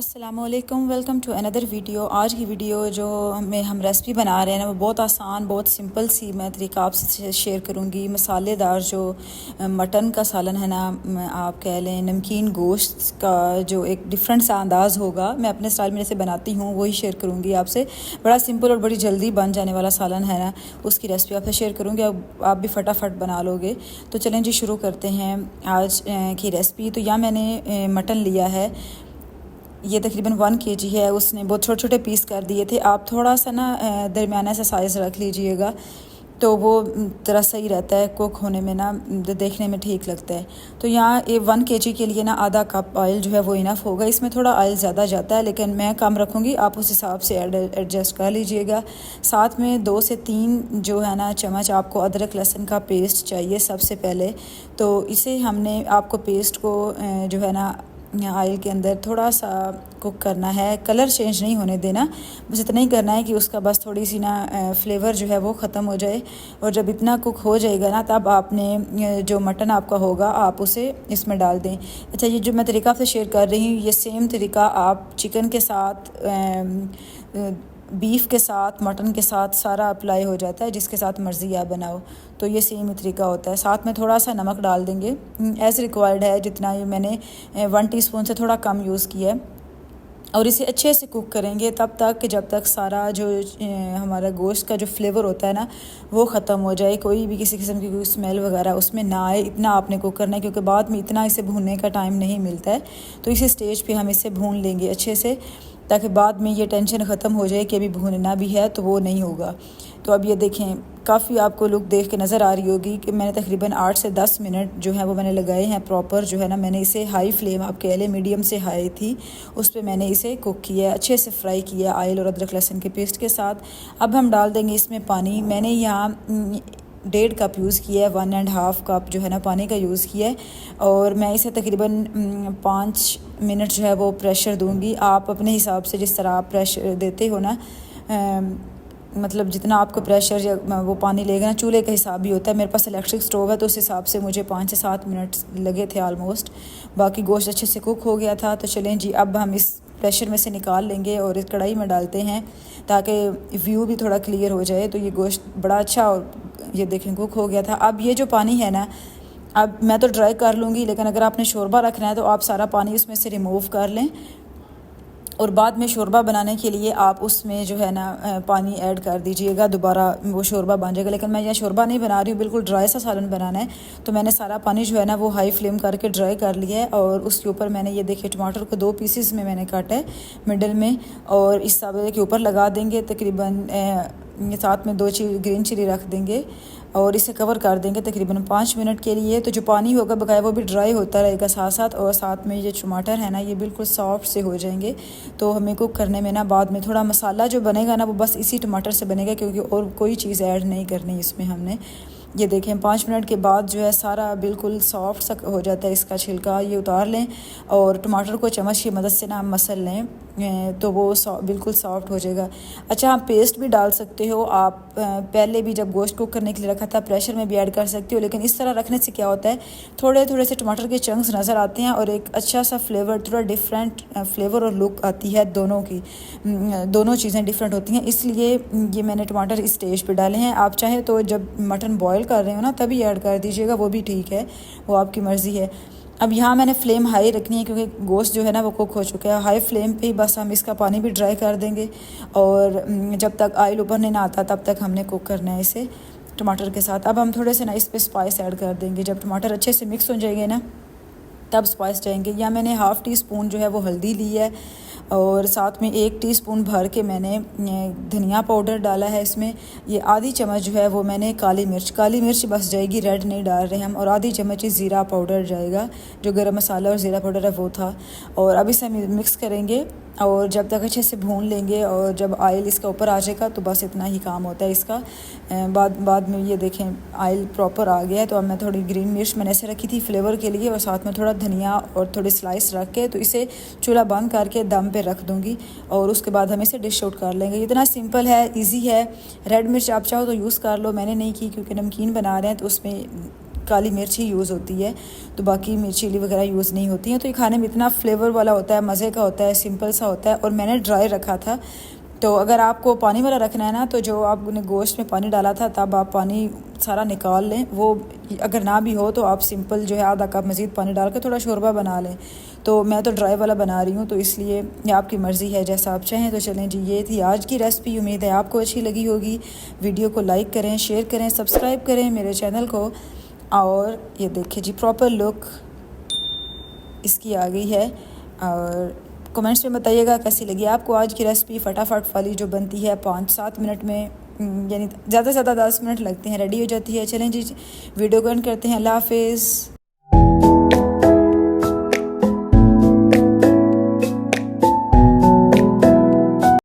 अस्सलामुअलैकुम, welcome to another video. आज की वीडियो जो हम रेसिपी बना रहे हैं ना, वो बहुत आसान, बहुत सिंपल सी मैं तरीका आपसे शेयर करूँगी। मसालेदार जो मटन का सालन है ना, आप कह लें नमकीन गोश्त का जो एक डिफरेंट सा अंदाज़ होगा, मैं अपने स्टाइल में जैसे बनाती हूँ वही शेयर करूँगी आपसे। बड़ा सिंपल और बड़ी जल्दी बन जाने वाला सालन है ना, उसकी रेसिपी आपसे शेयर करूँगी। अब आप भी फटाफट बना लोगे। तो चलें जी, शुरू करते हैं आज की रेसिपी। तो यहाँ मैंने मटन लिया है, ये तकरीबन 1 kg है। उसने बहुत छोटे छोटे पीस कर दिए थे। आप थोड़ा सा ना दरमियाना सा साइज़ रख लीजिएगा, तो वो ज़रा सही रहता है कुक होने में ना, देखने में ठीक लगता है। तो यहाँ 1 kg के लिए ना आधा कप ऑयल जो है वो इनफ होगा। इसमें थोड़ा ऑयल ज़्यादा जाता है, लेकिन मैं कम रखूँगी, आप उस हिसाब से एडजस्ट कर लीजिएगा। साथ में 2 से 3 जो है ना चम्मच आपको अदरक लहसुन का पेस्ट चाहिए सबसे पहले। तो इसे हमने आपको पेस्ट को जो है ना ऑयल के अंदर थोड़ा सा कुक करना है। कलर चेंज नहीं होने देना, बस इतना ही करना है कि उसका बस थोड़ी सी ना फ्लेवर जो है वो ख़त्म हो जाए। और जब इतना कुक हो जाएगा ना, तब आपने जो मटन आपका होगा आप उसे इसमें डाल दें। अच्छा, ये जो मैं तरीका आपसे शेयर कर रही हूँ, ये सेम तरीका आप चिकन के साथ, बीफ के साथ, मटन के साथ सारा अप्लाई हो जाता है, जिसके साथ मर्ज़ी आप बनाओ। तो ये सेम ही तरीका होता है। साथ में थोड़ा सा नमक डाल देंगे एज़ रिक्वायर्ड है, जितना ये मैंने 1 टीस्पून से थोड़ा कम यूज़ किया है। और इसे अच्छे से कुक करेंगे तब तक कि जब तक सारा जो हमारा गोश्त का जो फ्लेवर होता है ना वो ख़त्म हो जाए, कोई भी किसी किस्म की कोई स्मेल वगैरह उसमें ना आए। इतना आपने कुक करना है, क्योंकि बाद में इतना इसे भूनने का टाइम नहीं मिलता है। तो इसी स्टेज पे हम इसे भून लेंगे अच्छे से, ताकि बाद में ये टेंशन ख़त्म हो जाए कि अभी भूनना भी है, तो वो नहीं होगा। तो अब ये देखें, काफ़ी आपको लुक देख के नज़र आ रही होगी कि मैंने तकरीबन 8 से 10 मिनट जो है वो मैंने लगाए हैं प्रॉपर। जो है ना, मैंने इसे हाई फ्लेम, आप कह लें मीडियम से हाई थी, उस पर मैंने इसे कुक किया है, अच्छे से फ्राई किया ऑयल और अदरक लहसुन के पेस्ट के साथ। अब हम डाल देंगे इसमें पानी। मैंने यहाँ 1.5 कप यूज़ किया है, 1.5 कप जो है ना पानी का यूज़ किया है। और मैं इसे तकरीबन 5 मिनट जो है वो प्रेशर दूंगी। आप अपने हिसाब से जिस तरह आप प्रेशर देते हो ना, मतलब जितना आपको प्रेशर या वो पानी लेगा ना, चूल्हे का हिसाब भी होता है। मेरे पास इलेक्ट्रिक स्टोव है, तो उस हिसाब से मुझे 5 से 7 मिनट लगे थे ऑलमोस्ट। बाकी गोश्त अच्छे से कुक हो गया था। तो चलें जी, अब हम इस प्रेशर में से निकाल लेंगे और इस कढ़ाई में डालते हैं, ताकि व्यू भी थोड़ा क्लियर हो जाए। तो ये गोश्त बड़ा अच्छा, और ये देखें कुक हो गया था। अब ये जो पानी है ना, अब मैं तो ड्राई कर लूँगी, लेकिन अगर आपने शोरबा रखना है तो आप सारा पानी उसमें से रिमूव कर लें, और बाद में शोरबा बनाने के लिए आप उसमें जो है ना पानी ऐड कर दीजिएगा, दोबारा वो शोरबा बन जाएगा। लेकिन मैं यहाँ शोरबा नहीं बना रही हूँ, बिल्कुल ड्राई सा सालन बनाना है। तो मैंने सारा पानी जो है ना वो हाई फ्लेम करके ड्राई कर लिया है। और उसके ऊपर मैंने ये देखिए टमाटर को 2 पीसेस में मैंने काटा है मिडल में, और इस तवे के ऊपर लगा देंगे। तकरीबन साथ में 2 ग्रीन चिली रख देंगे और इसे कवर कर देंगे तकरीबन 5 मिनट के लिए। तो जो पानी होगा बकाया वो भी ड्राई होता रहेगा साथ साथ, और साथ में ये टमाटर है ना, ये बिल्कुल सॉफ्ट से हो जाएंगे। तो हमें कुक करने में ना बाद में थोड़ा मसाला जो बनेगा ना वो बस इसी टमाटर से बनेगा, क्योंकि और कोई चीज़ ऐड नहीं करनी इसमें हमने। ये देखें 5 मिनट के बाद जो है सारा बिल्कुल सॉफ्ट सा हो जाता है। इसका छिलका ये उतार लें और टमाटर को चम्मच की मदद से ना मसल लें, तो वो बिल्कुल सॉफ्ट हो जाएगा। अच्छा, आप पेस्ट भी डाल सकते हो। आप पहले भी जब गोश्त कुक करने के लिए रखा था प्रेशर में भी ऐड कर सकते हो, लेकिन इस तरह रखने से क्या होता है, थोड़े थोड़े से टमाटर के चंक्स नज़र आते हैं और एक अच्छा सा फ्लेवर, थोड़ा डिफरेंट फ्लेवर और लुक आती है दोनों की। दोनों चीज़ें डिफरेंट होती हैं, इसलिए ये मैंने टमाटर इस स्टेज पे डाले हैं। आप चाहें तो जब मटन बॉयल कर रहे हो ना तभी ऐड कर दीजिएगा, वो भी ठीक है, वो आपकी मर्ज़ी है। अब यहाँ मैंने फ्लेम हाई रखनी है, क्योंकि गोश्त जो है ना वो कुक हो चुका है। हाई फ्लेम पे ही बस हम इसका पानी भी ड्राई कर देंगे, और जब तक ऑयल ऊपर नहीं ना आता तब तक हमने कुक करना है इसे टमाटर के साथ। अब हम थोड़े से ना इस पर स्पाइस ऐड कर देंगे। जब टमाटर अच्छे से मिक्स हो जाएंगे ना, तब स्पाइस जाएंगे। या मैंने 1/2 टीस्पून जो है वो हल्दी ली है, और साथ में 1 टीस्पून भर के मैंने धनिया पाउडर डाला है इसमें। ये आधी चम्मच जो है वो मैंने काली मिर्च बस जाएगी, रेड नहीं डाल रहे हम। और आधी चम्मच ज़ीरा पाउडर जाएगा, जो गरम मसाला और ज़ीरा पाउडर है वो था। और अब इसे हम मिक्स करेंगे और जब तक अच्छे से भून लेंगे, और जब ऑयल इसका ऊपर आ जाएगा तो बस इतना ही काम होता है इसका। बाद में ये देखें ऑयल प्रॉपर आ गया है। तो अब मैं थोड़ी ग्रीन मिर्च मैंने ऐसे रखी थी फ्लेवर के लिए, और साथ में थोड़ा धनिया और थोड़ी स्लाइस रख के, तो इसे चूल्हा बंद करके दम पे रख दूँगी, और उसके बाद हम इसे डिश आउट कर लेंगे। इतना सिंपल है, ईजी है। रेड मिर्च आप चाहो तो यूज़ कर लो, मैंने नहीं की क्योंकि नमकीन बना रहे हैं तो उसमें काली मिर्च ही यूज़ होती है, तो बाकी मिर्च चिली वगैरह यूज़ नहीं होती हैं। तो ये खाने में इतना फ्लेवर वाला होता है, मज़े का होता है, सिंपल सा होता है। और मैंने ड्राई रखा था, तो अगर आपको पानी वाला रखना है ना, तो जो आपने गोश्त में पानी डाला था तब आप पानी सारा निकाल लें। वो अगर ना भी हो तो आप सिंपल जो है आधा कप मज़ीद पानी डाल के थोड़ा शोरबा बना लें। तो मैं तो ड्राई वाला बना रही हूँ, तो इसलिए ये आपकी मर्ज़ी है जैसा आप चाहें। तो चलें जी, ये थी आज की रेसिपी। उम्मीद है आपको अच्छी लगी होगी। वीडियो को लाइक करें, शेयर करें, सब्सक्राइब करें मेरे चैनल को। और ये देखिए जी, प्रॉपर लुक इसकी आ गई है। और कमेंट्स में बताइएगा कैसी लगी आपको आज की रेसिपी। फटाफट वाली जो बनती है 5-7 मिनट में, यानी ज़्यादा से ज़्यादा 10 मिनट लगते हैं, रेडी हो जाती है। चलें जी, वीडियो को एंड करते हैं। अल्लाह हाफिज़।